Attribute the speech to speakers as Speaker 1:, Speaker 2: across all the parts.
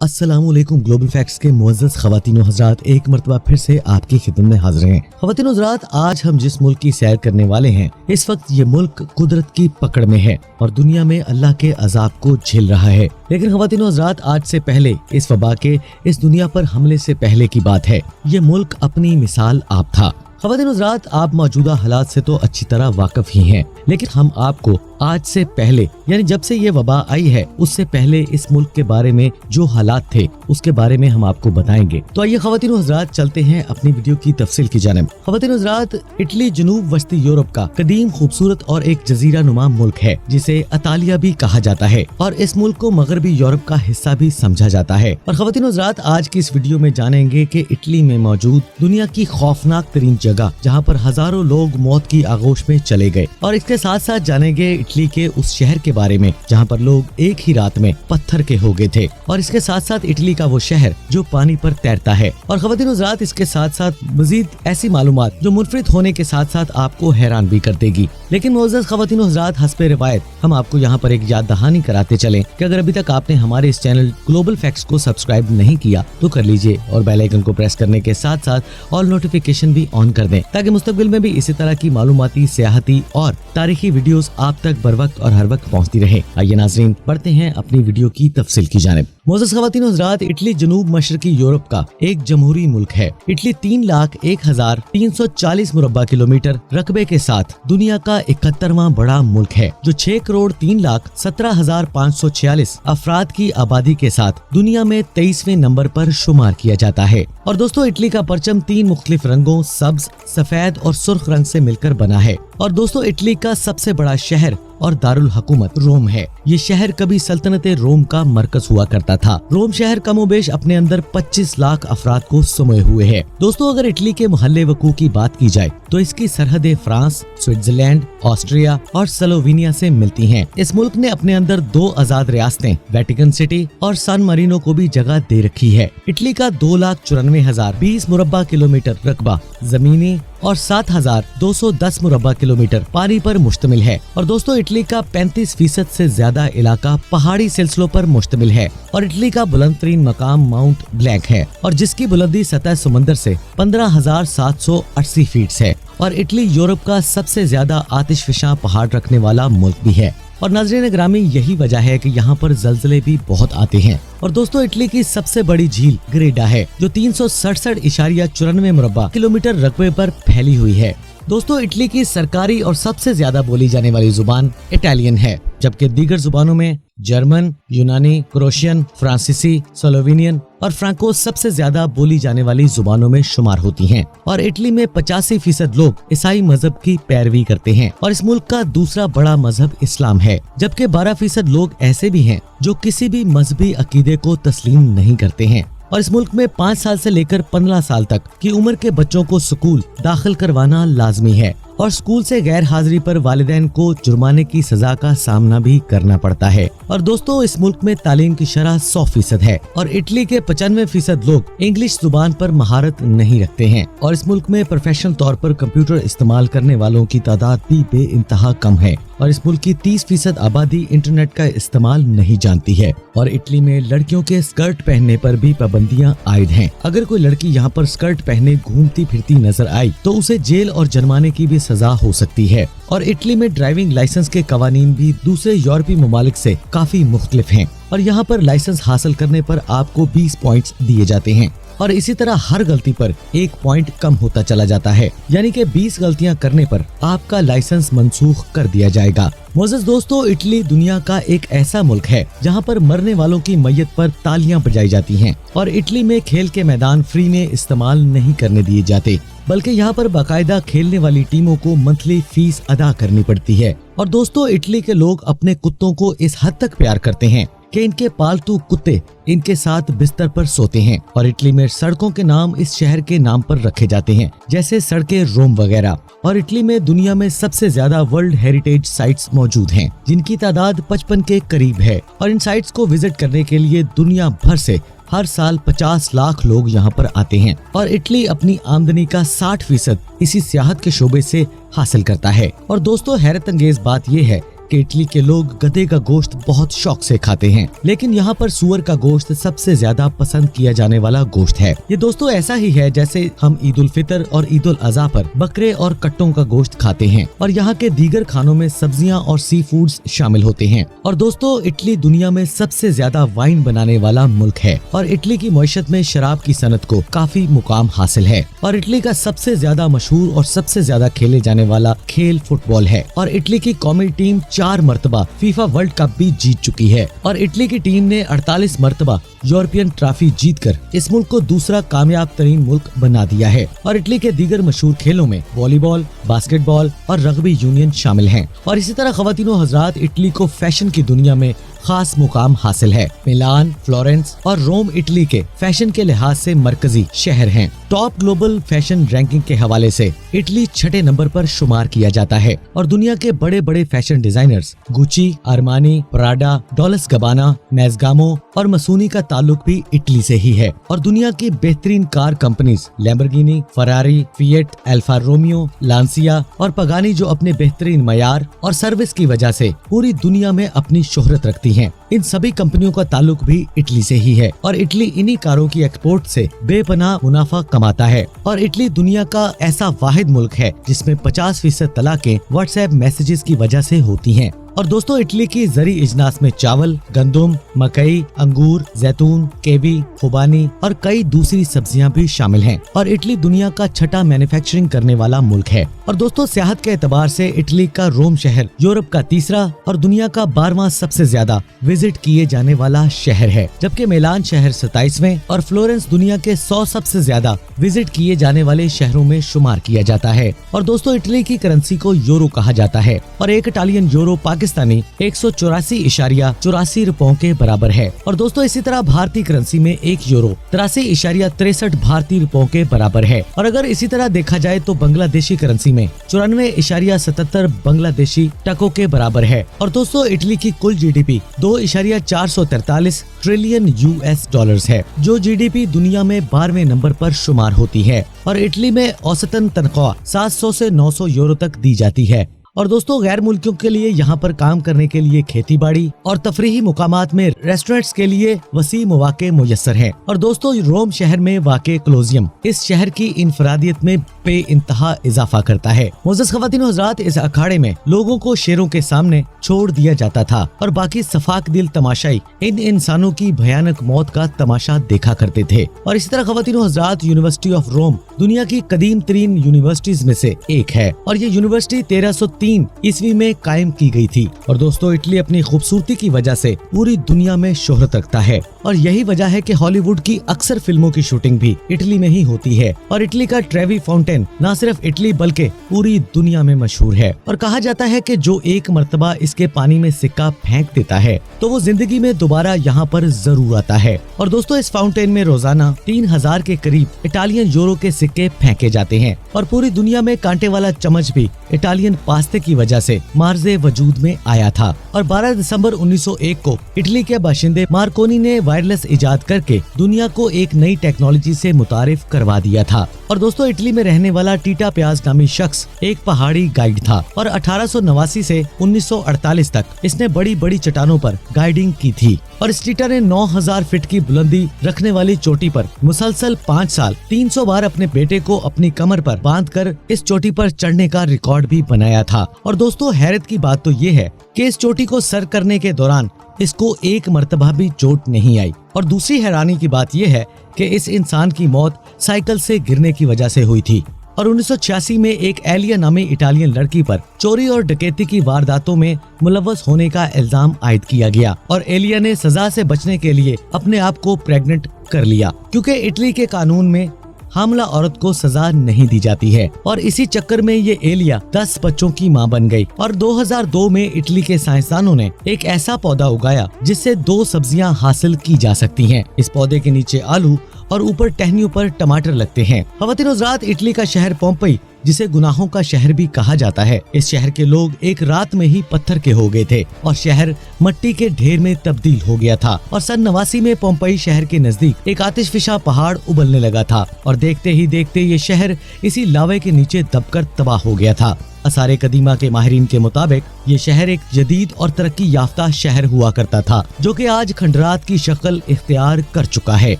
Speaker 1: अस्सलामुअलैकुम। Global facts के मुअज़्ज़ज़ ख़वातीन व हज़रात, एक मरतबा फिर से आपकी खिदमत में हाजिर हैं। ख़वातीन व हज़रात, आज हम जिस मुल्क की सैर करने वाले हैं, इस वक्त ये मुल्क कुदरत की पकड़ में है और दुनिया में अल्लाह के अजाब को झेल रहा है। लेकिन ख़वातीन व हज़रात, आज से पहले इस वबा के इस दुनिया पर हमले से पहले की बात है। ये मुल्क अपनी मिसाल आप था। ख़वातीन व हज़रात, आप मौजूदा हालात से तो अच्छी तरह वाकिफ ही हैं, लेकिन हम आपको आज से पहले यानी जब से ये वबा आई है उससे पहले इस मुल्क के बारे में जो हालात थे उसके बारे में हम आपको बताएंगे। तो आइए ख़वातीन व हज़रात, चलते हैं अपनी वीडियो की तफसील की जानिब। ख़वातीन व हज़रात, इटली जनूब वस्ती यूरोप का कदीम, खूबसूरत और एक जजीरा नुमा मुल्क है जिसे अतालिया भी कहा जाता है और इस मुल्क को मगरबी यूरोप का हिस्सा भी समझा जाता है। और ख़वातीन व हज़रात, आज की इस वीडियो में जानेंगे कि इटली में मौजूद दुनिया की खौफनाक तरीन जगह जहाँ पर हजारों लोग मौत की आगोश में चले गए, और इसके साथ साथ जानेंगे इटली के उस शहर के बारे में जहाँ पर लोग एक ही रात में पत्थर के हो गए थे, और इसके साथ साथ इटली का वो शहर जो पानी पर तैरता है। और ख़वातीन व हज़रात, इसके साथ साथ मजीद ऐसी मालूमात जो मुनफरिद होने के साथ साथ आपको हैरान भी कर देगी। लेकिन मुअज़्ज़ज़ ख़वातीन व हज़रात, हस्बे रिवायत हम आपको यहाँ पर एक याद दहानी कराते चलें कि अगर अभी तक आपने हमारे इस चैनल ग्लोबल फैक्ट्स को सब्सक्राइब नहीं किया तो कर लीजिए और बेल आइकन को प्रेस करने के साथ साथ ऑल नोटिफिकेशन भी ऑन कर दें ताकि मुस्तकबिल में भी इसी तरह की मालूमाती, सियाहती और तारीखी वीडियोस आप तक बर वक्त और हर वक्त पहुंचती रहे। आइए नाज़रीन, बढ़ते हैं अपनी वीडियो की तफसील की जानिब। मुअज़्ज़ज़ ख़वातीन व हज़रात, इटली जनूब मशरकी यूरोप का एक जमहूरी मुल्क है। इटली 3,01,340 मुरब्बा किलोमीटर रकबे के साथ दुनिया का 71वां बड़ा मुल्क है जो 6,03,17,546 अफराद की आबादी के साथ दुनिया में 23वें नंबर पर शुमार किया जाता है। और दोस्तों, इटली का परचम 3 मुख्तलिफ रंगों सब्ज, सफेद और सुर्ख रंग से मिलकर बना है। और दोस्तों, इटली का सबसे बड़ा शहर और दारुल हुकूमत रोम है। ये शहर कभी सल्तनत रोम का मरकज हुआ करता था। रोम शहर कमोबेश अपने अंदर 25 लाख अफराद को समाये हुए है। दोस्तों, अगर इटली के मोहल्ले वकू की बात की जाए तो इसकी सरहदें फ्रांस, स्विट्जरलैंड, ऑस्ट्रिया और स्लोवेनिया से मिलती हैं। इस मुल्क ने अपने अंदर 2 आजाद रियासतें, वेटिकन सिटी और सान मारिनो को भी जगह दे रखी है। इटली का 2,94,020 मुरब्बा किलोमीटर रकबा जमीनी और 7,210 मुरब्बा किलोमीटर पानी पर मुश्तमिल है। और दोस्तों, इटली का 35% से ज्यादा इलाका पहाड़ी सिलसिलों पर मुश्तमिल है। और इटली का बुलंद तरीन मकाम माउंट ब्लैंक है और जिसकी बुलंदी सतह समंदर से 15,780 फीट है। और इटली यूरोप का सबसे ज्यादा आतिशफशां पहाड़ रखने वाला मुल्क भी है। और नाज़रीन ग्रामी, यही वजह है कि यहाँ पर ज़लज़ले भी बहुत आते हैं। और दोस्तों, इटली की सबसे बड़ी झील ग्रेडा है जो 367.94 मुरब्बा किलोमीटर रकबे पर फैली हुई है। दोस्तों, इटली की सरकारी और सबसे ज्यादा बोली जाने वाली जुबान इटालियन है, जबकि दीगर जुबानों में जर्मन, यूनानी, क्रोशियन, फ्रांसीसी, स्लोवेनियन और फ्रांको सबसे ज्यादा बोली जाने वाली जुबानों में शुमार होती हैं। और इटली में 85% लोग ईसाई मजहब की पैरवी करते हैं और इस मुल्क का दूसरा बड़ा मजहब इस्लाम है, जबकि 12% लोग ऐसे भी हैं जो किसी भी मजहबी अकीदे को तस्लीम नहीं करते हैं। और इस मुल्क में 5 साल से लेकर 15 साल तक की उम्र के बच्चों को स्कूल दाखिल करवाना लाजमी है और स्कूल से गैर हाजिरी पर वालिदैन को जुर्माने की सजा का सामना भी करना पड़ता है। और दोस्तों, इस मुल्क में तालीम की शरह 100% है और इटली के 95% लोग इंग्लिश जुबान पर महारत नहीं रखते हैं। और इस मुल्क में प्रोफेशनल तौर पर कंप्यूटर इस्तेमाल करने वालों की तादाद भी बेइंतहा कम है। और इस मुल्क की 30% आबादी इंटरनेट का इस्तेमाल नहीं जानती है। और इटली में लड़कियों के स्कर्ट पहनने पर भी पाबंदियां आयद हैं। अगर कोई लड़की यहाँ पर स्कर्ट पहने घूमती फिरती नजर आई तो उसे जेल और जुर्माने की भी सजा हो सकती है। और इटली में ड्राइविंग लाइसेंस के कवानीन भी दूसरे यूरोपीय ममालिक से काफी मुख्तलिफ हैं। और यहाँ पर लाइसेंस हासिल करने पर आपको 20 पॉइंट्स दिए जाते हैं और इसी तरह हर गलती पर 1 पॉइंट कम होता चला जाता है, यानी कि 20 गलतियां करने पर आपका लाइसेंस मनसूख कर दिया जाएगा। मुअज़्ज़ज़ दोस्तों, इटली दुनिया का एक ऐसा मुल्क है जहां पर मरने वालों की मैयत पर तालियां बजाई जाती हैं। और इटली में खेल के मैदान फ्री में इस्तेमाल नहीं करने दिए जाते, बल्कि यहाँ पर बाकायदा खेलने वाली टीमों को मंथली फीस अदा करनी पड़ती है। और दोस्तों, इटली के लोग अपने कुत्तों को इस हद तक प्यार करते हैं कि इनके पालतू कुत्ते इनके साथ बिस्तर पर सोते हैं। और इटली में सड़कों के नाम इस शहर के नाम पर रखे जाते हैं, जैसे सड़कें रोम वगैरह। और इटली में दुनिया में सबसे ज्यादा वर्ल्ड हेरिटेज साइट्स मौजूद हैं, जिनकी तादाद 55 के करीब है। और इन साइट्स को विजिट करने के लिए दुनिया भर से हर साल 50 लाख लोग यहाँ पर आते हैं। और इटली अपनी आमदनी का 60% इसी सियाहत के शोबे से हासिल करता है। और दोस्तों, हैरत अंगेज बात यह है कि इटली के लोग गधे का गोश्त बहुत शौक से खाते हैं, लेकिन यहाँ पर सुअर का गोश्त सबसे ज्यादा पसंद किया जाने वाला गोश्त है। ये दोस्तों ऐसा ही है जैसे हम ईद उल फितर और ईद उल अज़हा पर बकरे और कट्टों का गोश्त खाते हैं और यहाँ के दीगर खानों में सब्जियां और सी फूड्स शामिल होते हैं। और दोस्तों इटली दुनिया में सबसे ज्यादा वाइन बनाने वाला मुल्क है और इटली की मईशत में शराब की सनत को काफी मुकाम हासिल है। और इटली का सबसे ज्यादा मशहूर और सबसे ज्यादा खेले जाने वाला खेल फुटबॉल है और इटली की कौमी टीम 4 मरतबा फीफा वर्ल्ड कप भी जीत चुकी है और इटली की टीम ने 48 मरतबा यूरोपियन ट्रॉफी जीतकर इस मुल्क को दूसरा कामयाब तरीन मुल्क बना दिया है। और इटली के दीगर मशहूर खेलों में वॉलीबॉल, बास्केटबॉल और रग्बी यूनियन शामिल हैं। और इसी तरह ख़वातीनो हज़रात इटली को फैशन की दुनिया में खास मुकाम हासिल है। मिलान, फ्लोरेंस और रोम इटली के फैशन के लिहाज से मरकजी शहर हैं। टॉप ग्लोबल फैशन रैंकिंग के हवाले से इटली 6ठे नंबर पर शुमार किया जाता है और दुनिया के बड़े बड़े fashion designers Gucci, Armani, Prada, Dolce Gabbana, मैज़गामो और मसूनी का ताल्लुक भी इटली से ही है। और दुनिया की बेहतरीन car companies Lamborghini, Ferrari, Fiat, Alfa Romeo, Lancia और पगानी जो अपने बेहतरीन मयार और सर्विस की वजह से पूरी दुनिया में अपनी शोहरत रखती हैं, इन सभी कंपनियों का ताल्लुक भी इटली से ही है और इटली इन्हीं कारों की एक्सपोर्ट से बेपनाह मुनाफा कमाता है। और इटली दुनिया का ऐसा वाहिद मुल्क है जिसमें 50% तलाकें व्हाट्सएप मैसेजेस की वजह से होती हैं। और दोस्तों इटली की जरी इजनास में चावल, गंदुम, मकई, अंगूर, जैतून, केवी, खुबानी और कई दूसरी सब्जियां भी शामिल हैं। और इटली दुनिया का 6ठा मैन्युफैक्चरिंग करने वाला मुल्क है। और दोस्तों सियाहत के एतबार से इटली का रोम शहर यूरोप का तीसरा और दुनिया का 12वां सबसे ज्यादा विजिट किए जाने वाला शहर है, जबकि मिलान शहर 27वें और फ्लोरेंस दुनिया के 100 सबसे ज्यादा विजिट किए जाने वाले शहरों में शुमार किया जाता है। और दोस्तों इटली की करेंसी को यूरो कहा जाता है और एक इटालियन यूरो पाकिस्तानी 184.84 रुपयों के बराबर है। और दोस्तों इसी तरह भारतीय करेंसी में 1 यूरो 83.63 भारतीय रुपयों के बराबर है। और अगर इसी तरह देखा जाए तो बांग्लादेशी करेंसी में 94.77 बांग्लादेशी टकों के बराबर है। और दोस्तों इटली की कुल जीडीपी 2.443 ट्रिलियन यूएस डॉलर्स है, जो जीडीपी दुनिया में 12वें नंबर पर शुमार होती है। और इटली में औसतन तनख्वाह 700 से 900 यूरो तक दी जाती है। और दोस्तों गैर मुल्कियों के लिए यहाँ पर काम करने के लिए खेती बाड़ी और तफरीही मुकामात में रेस्टोरेंट्स के लिए वसी मौके मुयस्सर हैं। और दोस्तों रोम शहर में वाक़े कोलोसियम इस शहर की इंफरादियत में बेइंतहा इजाफा करता है। मोअज़्ज़ज़ ख़वातीनो हज़रात इस अखाड़े में लोगों को शेरों के सामने छोड़ दिया जाता था और बाकी सफाक दिल तमाशाई इन इंसानों की भयानक मौत का तमाशा देखा करते थे। और इसी तरह ख़वातीनो हज़रात यूनिवर्सिटी ऑफ रोम दुनिया की कदीम तरीन यूनिवर्सिटीज में से एक है और ये यूनिवर्सिटी 1303 ईस्वी में कायम की गई थी। और दोस्तों इटली अपनी खूबसूरती की वजह से पूरी दुनिया में शोहरत रखता है और यही वजह है कि हॉलीवुड की अक्सर फिल्मों की शूटिंग भी इटली में ही होती है। और इटली का ट्रेवी फाउंटेन न सिर्फ इटली बल्कि पूरी दुनिया में मशहूर है और कहा जाता है कि जो एक मर्तबा इसके पानी में सिक्का फेंक देता है तो वो जिंदगी में दोबारा यहाँ पर जरूर आता है। और दोस्तों इस फाउंटेन में रोजाना 3000 के करीब इटालियन यूरो के सिक्के फेंके जाते हैं और पूरी दुनिया में कांटे वाला चम्मच भी इटालियन पास्ते की वजह से मार्जे वजूद में आया था। और 12 दिसंबर 1901 को इटली के बाशिंदे मार्कोनी ने वायरलेस इजाद करके दुनिया को एक नई टेक्नोलॉजी से मुतारिफ करवा दिया था। और दोस्तों इटली में रहने वाला टीटा प्याज नामी शख्स एक पहाड़ी गाइड था और 1889 से 1948 तक इसने बड़ी बड़ी चट्टानों पर गाइडिंग की थी। और इस टीटा ने 9000 फीट की बुलंदी रखने वाली चोटी पर मुसलसल 5 साल 300 बार अपने बेटे को अपनी कमर पर बांधकर इस चोटी पर चढ़ने का रिकॉर्ड भी बनाया था। और दोस्तों हैरत की बात तो ये है कि इस चोटी को सर करने के दौरान इसको एक मर्तबा भी चोट नहीं आई। और दूसरी हैरानी की बात यह है कि इस इंसान की मौत साइकिल से गिरने की वजह से हुई थी। और 1986 में एक एलिया नामी इटालियन लड़की पर चोरी और डकैती की वारदातों में मुलव्वस होने का इल्जाम आयद किया गया और एलिया ने सजा से बचने के लिए अपने आप को प्रेग्नेंट कर लिया, क्योंकि इटली के कानून में हामला औरत को सजा नहीं दी जाती है। और इसी चक्कर में ये एलिया 10 बच्चों की मां बन गई। और 2002 में इटली के साइंसदानों ने एक ऐसा पौधा उगाया जिससे 2 सब्जियां हासिल की जा सकती हैं। इस पौधे के नीचे आलू और ऊपर टहनियों पर टमाटर लगते हैं। ख़वातीनो हज़रात इटली का शहर पोम्पई, जिसे गुनाहों का शहर भी कहा जाता है, इस शहर के लोग एक रात में ही पत्थर के हो गए थे और शहर मट्टी के ढेर में तब्दील हो गया था। और सन 89 में पोम्पई शहर के नजदीक एक आतिशफिशा पहाड़ उबलने लगा था और देखते ही देखते ये शहर इसी लावे के नीचे दबकर तबाह हो गया था। आसार कदीमा के माहिरीन के मुताबिक ये शहर एक जदीद और तरक्की याफ्ता शहर हुआ करता था, जो कि आज खंडरात की शक्ल इख्तियार कर चुका है।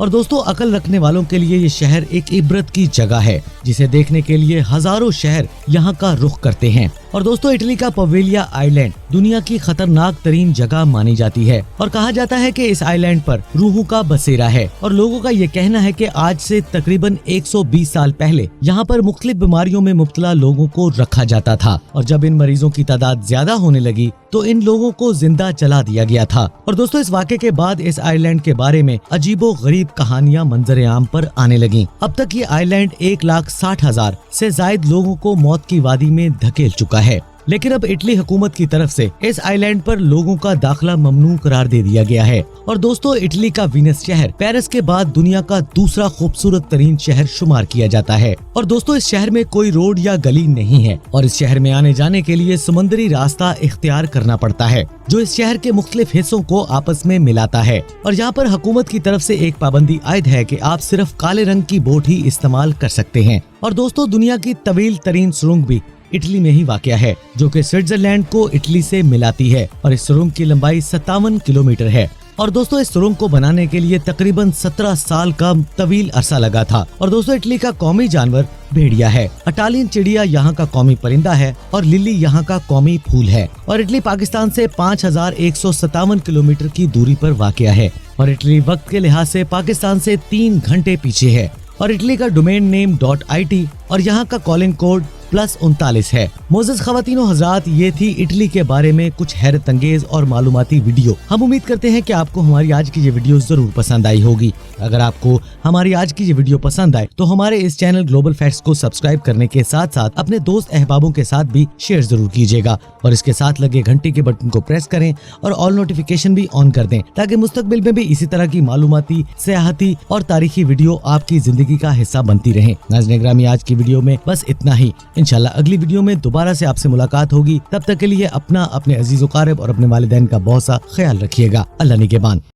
Speaker 1: और दोस्तों, अकल रखने वालों के लिए ये शहर एक इबरत की जगह है, जिसे देखने के लिए हजारों शहर यहाँ का रुख करते हैं। और दोस्तों, इटली का पवेलिया आइलैंड दुनिया की खतरनाक तरीन जगह मानी जाती है और कहा जाता है कि इस आइलैंड पर रूहों का बसेरा है। और लोगों का ये कहना है कि आज से तकरीबन 120 साल पहले यहाँ पर मुख्तलिफ बीमारियों में मुब्तला लोगों को रखा जाता था, और जब इन मरीजों की तादाद ज्यादा होने लगी तो इन लोगों को जिंदा जला दिया गया था। और दोस्तों, इस वाक़े के बाद इस आइलैंड के बारे में अजीबो गरीब कहानियां मंजर आम पर आने लगी। अब तक ये आइलैंड 1,60,000 से ज्यादा लोगों को मौत की वादी में धकेल चुका है, लेकिन अब इटली हुकूमत की तरफ से इस आइलैंड पर लोगों का दाखिला ममनू करार दे दिया गया है। और दोस्तों, इटली का वीनस शहर पेरिस के बाद दुनिया का दूसरा खूबसूरत तरीन शहर शुमार किया जाता है। और दोस्तों, इस शहर में कोई रोड या गली नहीं है और इस शहर में आने जाने के लिए समुद्री रास्ता इख्तियार करना पड़ता है, जो इस शहर के मुख्तलिफ हिस्सों को आपस में मिलाता है। और यहाँ पर हुकूमत की तरफ से एक पाबंदी आयद है कि आप सिर्फ काले रंग की बोट ही इस्तेमाल कर सकते हैं। और दोस्तों, दुनिया की तवील तरीन सुरंग भी इटली में ही वाक़या है, जो कि स्विट्जरलैंड को इटली से मिलाती है, और इस सुरंग की लंबाई 57 किलोमीटर है। और दोस्तों, इस सुरंग को बनाने के लिए तकरीबन 17 साल का तवील अरसा लगा था। और दोस्तों, इटली का कौमी जानवर भेड़िया है। अटालियन चिड़िया यहाँ का कौमी परिंदा है और लिली यहाँ का कौमी फूल है। और इटली पाकिस्तान से 5,157 किलोमीटर की दूरी पर वाक़या है। और इटली वक्त के लिहाज से पाकिस्तान से 3 घंटे पीछे है। और इटली का डोमेन नेम .it और यहाँ का कॉलिंग कोड +39 है। मोअज़्ज़ज़ ख़वातीन व हज़रात, ये थी इटली के बारे में कुछ हैरत अंगेज और मालूमाती वीडियो। हम उम्मीद करते हैं कि आपको हमारी आज की ये वीडियो जरूर पसंद आई होगी। अगर आपको हमारी आज की ये वीडियो पसंद आए तो हमारे इस चैनल ग्लोबल फैक्ट्स को सब्सक्राइब करने के साथ साथ अपने दोस्त अहबाबों के साथ भी शेयर जरूर कीजिएगा, और इसके साथ लगे घंटी के बटन को प्रेस करें और ऑल नोटिफिकेशन भी ऑन कर दें, ताकि मुस्तकबिल में भी इसी तरह की मालूमाती, सियाहती और तारीखी वीडियो आपकी जिंदगी का हिस्सा बनती रहे। नाज़रीन ग्रामी, आज की वीडियो में बस इतना ही। इंशाल्लाह अगली वीडियो में दोबारा से आपसे मुलाकात होगी। तब तक के लिए अपना, अपने अजीज़ व क़ारिब और अपने वालिदैन का बहुत सा ख्याल रखिएगा। अल्लाह निगहबान।